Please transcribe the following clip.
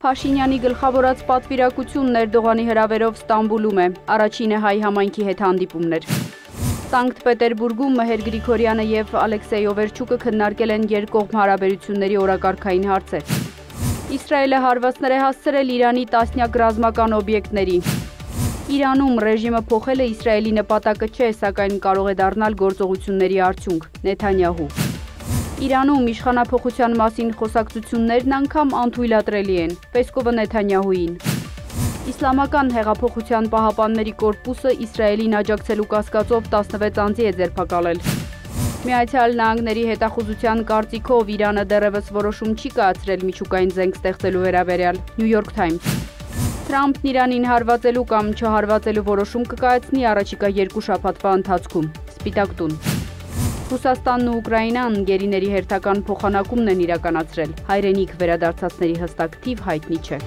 Փաշինյանի գլխավորած պատվիրակությունն Էրդողանի հրավերով Ստամբուլում է, առաջինը հայ համայնքի հետ հանդիպումներ։ Սանկտ Պետերբուրգում Մհեր Գրիգորյանը եւ Ալեքսեյ Օվերչուկը քննարկել են երկկողմ հարաբերությունների օրակարգային հարցեր։ Իսրայելը հարվածներ է հասցրել Իրանի տասնյակ ռազմական օբյեկտների։ Իրանում ռեժիմը փոխելը Իսրայելի նպատակը չէ, սակայն կարող է դառնալ գործողությունների արդյունք։ Նեթանյահու։ Իրանում իշխանափոխության մասին խոսակցություններն անգամ անթույլատրելի են, Պեսկովը Նեթանյահուին։ Իսլամական հեղափոխության պահապանների կորպուսը Իսրայելին աջակցելու կասկածով 16 անձի է ձերբակալել։ Միացյալ Նահանգների հետախուզության կարծիքով Իրանը դեռևս որոշում չի կայացրել միջուկային զենք ստեղծելու վերաբերյալ, New York Times։ Թրամփն Իրանին հարվածելու կամ չհարվածելու որոշում կկայացնի առաջիկա 2 շաբաթվա ընթացքում, Սպիտակ տուն։ Ռուսաստանն ու Ուկրաինան գերիների հերթական փոխանակումն են իրականացրել, հայրենիք վերադարձածների հստակ թիվ հայտնի չէ։